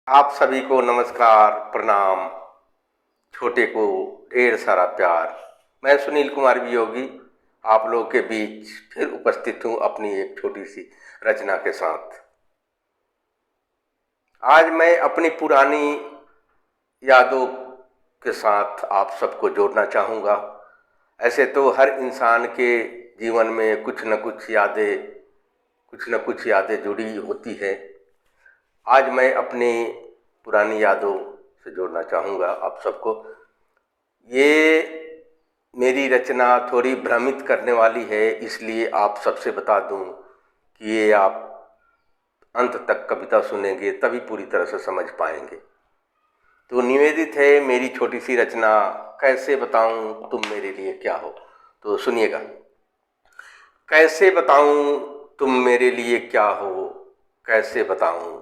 आप सभी को नमस्कार, प्रणाम। छोटे को ढेर सारा प्यार। मैं सुनील कुमार वियोगी आप लोगों के बीच फिर उपस्थित हूँ अपनी एक छोटी सी रचना के साथ। आज मैं अपनी पुरानी यादों के साथ आप सबको जोड़ना चाहूँगा। ऐसे तो हर इंसान के जीवन में कुछ न कुछ यादें जुड़ी होती है। आज मैं अपनी पुरानी यादों से जोड़ना चाहूँगा आप सबको। ये मेरी रचना थोड़ी भ्रमित करने वाली है, इसलिए आप सबसे बता दूं कि ये आप अंत तक कविता सुनेंगे तभी पूरी तरह से समझ पाएंगे। तो निवेदित है मेरी छोटी सी रचना, कैसे बताऊं तुम मेरे लिए क्या हो। तो सुनिएगा। कैसे बताऊं तुम मेरे लिए क्या हो, कैसे बताऊं।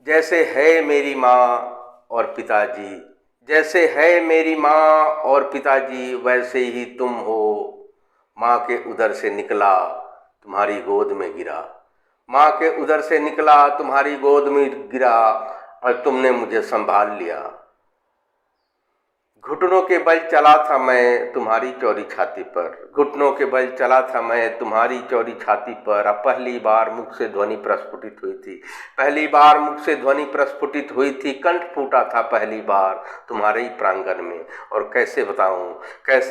जैसे है मेरी माँ और पिताजी, जैसे है मेरी माँ और पिताजी, वैसे ही तुम हो। माँ के उदर से निकला तुम्हारी गोद में गिरा, माँ के उदर से निकला तुम्हारी गोद में गिरा, और तुमने मुझे संभाल लिया। घुटनों के बल चला था मैं तुम्हारी चौड़ी छाती पर, घुटनों के बल चला था मैं तुम्हारी चौड़ी छाती पर। अब पहली बार मुख से ध्वनि प्रस्फुटित हुई थी, पहली बार मुख से ध्वनि प्रस्फुटित हुई थी। कंठ फूटा था पहली बार तुम्हारे ही प्रांगण में। और कैसे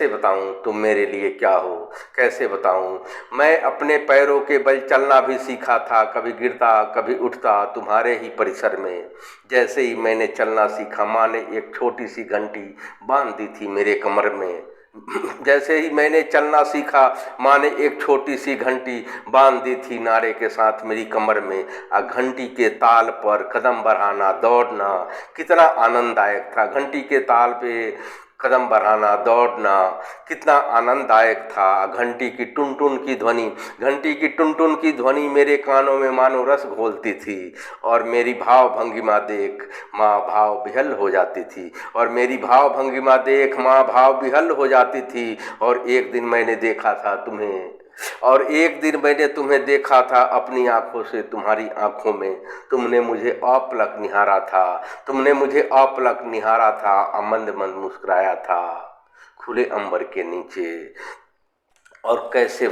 बताऊं तुम मेरे लिए क्या हो, कैसे बताऊं। मैं अपने पैरों के बल चलना भी सीखा था, कभी गिरता कभी उठता तुम्हारे ही परिसर में। जैसे ही मैंने चलना सीखा, माँ ने एक छोटी सी घंटी बांध दी थी मेरे कमर में। जैसे ही मैंने चलना सीखा, माँ ने एक छोटी सी घंटी बांध दी थी नारे के साथ मेरी कमर में। घंटी के ताल पर कदम बढ़ाना दौड़ना कितना आनंददायक था। घंटी के ताल पे कदम बढ़ाना दौड़ना कितना आनंददायक था। घंटी की टुन टुन की ध्वनि, घंटी की टुन टुन की ध्वनि मेरे कानों में मानो रस घोलती थी। और मेरी भाव भंगिमा देख माँ भाव विहल हो जाती थी, और मेरी भाव भंगिमा देख माँ भाव विहल हो जाती थी। और एक दिन मैंने देखा था तुम्हें, और एक दिन मैंने तुम्हें देखा था अपनी आंखों से, तुम्हारी आंखों में। तुमने मुझे अपलक निहारा था, तुमने मुझे अपलक निहारा था, मंद मंद मुस्कुराया था खुले अंबर के नीचे। और कैसे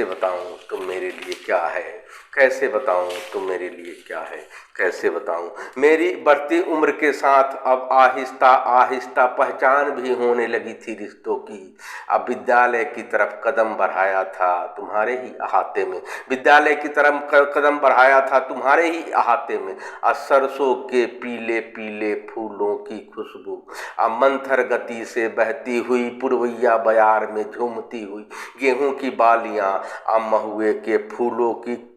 बताऊं तुम मेरे लिए क्या है, कैसे बताऊं तुम मेरे लिए क्या है, कैसे बताऊं। मेरी बढ़ती उम्र के साथ अब आहिस्ता आहिस्ता पहचान भी होने लगी थी रिश्तों की। अब विद्यालय की तरफ कदम बढ़ाया था तुम्हारे ही अहाते में, विद्यालय की तरफ कदम बढ़ाया था तुम्हारे ही अहाते में। सरसों के पीले पीले फूलों की खुशबू मंथर गति से बहती हुई पुरवैया बयार में झूमती हुई, गेहूं की बालियां महुए के फूलों की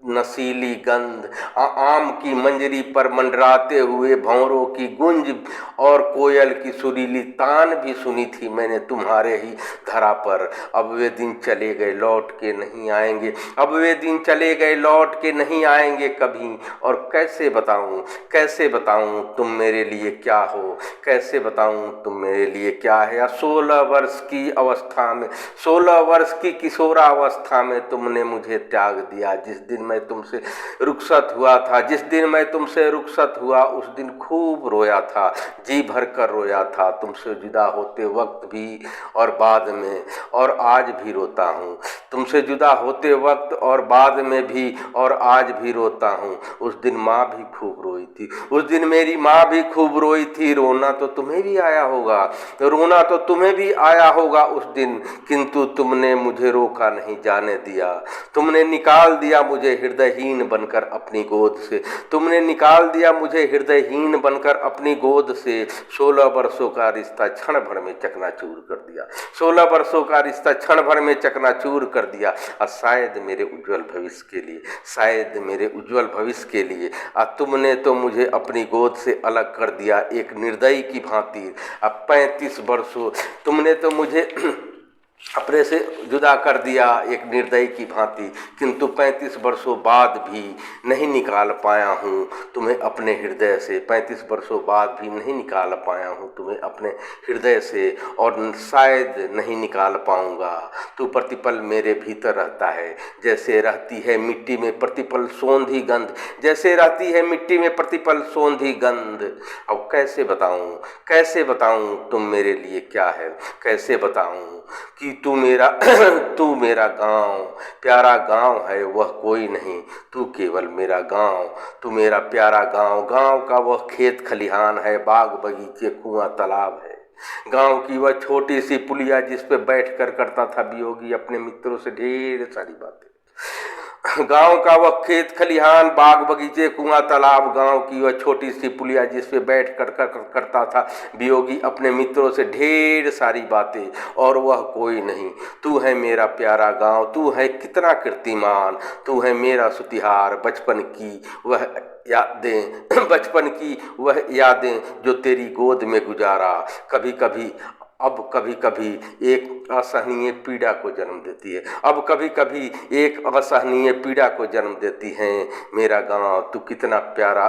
नशीली गंध, आम की मंजरी पर मंडराते हुए भंवरों की गुंज, और कोयल की सुरीली तान भी सुनी थी मैंने तुम्हारे ही धरा पर। अब वे दिन चले गए लौट के नहीं आएंगे, अब वे दिन चले गए लौट के नहीं आएंगे कभी। और कैसे बताऊं तुम मेरे लिए क्या हो, कैसे बताऊं तुम मेरे लिए क्या है। 16 वर्ष की अवस्था में, 16 वर्ष की किशोरावस्था में तुमने मुझे त्याग दिया। जिस दिन मैं तुमसे रुखसत हुआ था, जिस दिन मैं तुमसे रुखसत हुआ, उस दिन खूब रोया था, जी भर कर रोया था, तुमसे जुदा होते वक्त भी और बाद में, और आज भी रोता हूँ। तुमसे जुदा होते वक्त और बाद में भी और आज भी रोता हूँ। उस दिन माँ भी खूब रोई थी, उस दिन मेरी माँ भी खूब रोई थी। रोना तो तुम्हें भी आया होगा, रोना तो तुम्हें भी आया होगा उस दिन, किंतु तुमने मुझे रोका नहीं जाने दिया। तुमने निकाल दिया मुझे हृदयहीन बनकर अपनी गोद से, तुमने निकाल दिया मुझे हृदयहीन बनकर अपनी गोद से। 16 वर्षों का रिश्ता क्षण भर में चकनाचूर कर दिया, 16 वर्षों का रिश्ता क्षण भर में चकनाचूर कर दिया। और शायद मेरे उज्जवल भविष्य के लिए, शायद मेरे उज्जवल भविष्य के लिए तुमने तो मुझे अपनी गोद से अलग कर दिया एक निर्दयी की भांति। अब 35 वर्षों तुमने तो मुझे अपने से जुदा कर दिया एक निर्दयी की भांति, किंतु 35 वर्षों बाद भी नहीं निकाल पाया हूँ तुम्हें अपने हृदय से। 35 वर्षों बाद भी नहीं निकाल पाया हूँ तुम्हें अपने हृदय से, और शायद नहीं निकाल पाऊँगा। तू प्रतिपल मेरे भीतर रहता है, जैसे रहती है मिट्टी में प्रतिपल सोंधी गंध, जैसे रहती है मिट्टी में प्रतिपल सोंधी गंध। अब कैसे बताऊँ तुम मेरे लिए क्या है, कैसे बताऊँ कि तू मेरा तू मेरा गाँव, प्यारा गाँव है वह कोई नहीं, तू केवल मेरा गाँव, तू मेरा प्यारा गाँव। गाँव का वह खेत खलिहान है, बाग बगीचे कुआं तालाब है। गाँव की वह छोटी सी पुलिया जिस पे बैठ कर करता था वियोगी अपने मित्रों से ढेर सारी बातें। गांव का वह खेत खलिहान, बाग बगीचे कुआं तालाब, गांव की वह छोटी सी पुलिया जिस पे बैठ कर करता था वियोगी अपने मित्रों से ढेर सारी बातें, और वह कोई नहीं। तू है मेरा प्यारा गांव, तू है कितना कीर्तिमान, तू है मेरा सुतिहार, बचपन की वह यादें बचपन की वह यादें जो तेरी गोद में गुजारा। कभी कभी अब कभी कभी एक असहनीय पीड़ा को जन्म देती है, अब कभी कभी एक असहनीय पीड़ा को जन्म देती है। मेरा गांव तू कितना प्यारा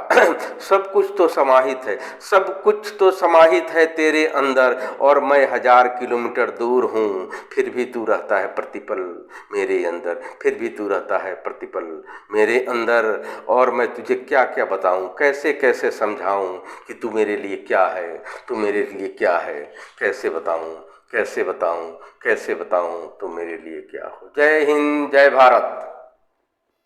सब कुछ तो समाहित है, सब कुछ तो समाहित है तेरे अंदर, और मैं 1000 किलोमीटर दूर हूँ, फिर भी तू रहता है प्रतिपल मेरे अंदर, फिर भी तू रहता है प्रतिपल मेरे अंदर। और मैं तुझे क्या क्या बताऊँ, कैसे कैसे समझाऊँ कि तू मेरे लिए क्या है, तू मेरे लिए क्या है, कैसे बताऊं, कैसे बताऊं, कैसे बताऊं तुम मेरे लिए क्या हो। जय हिंद, जय भारत।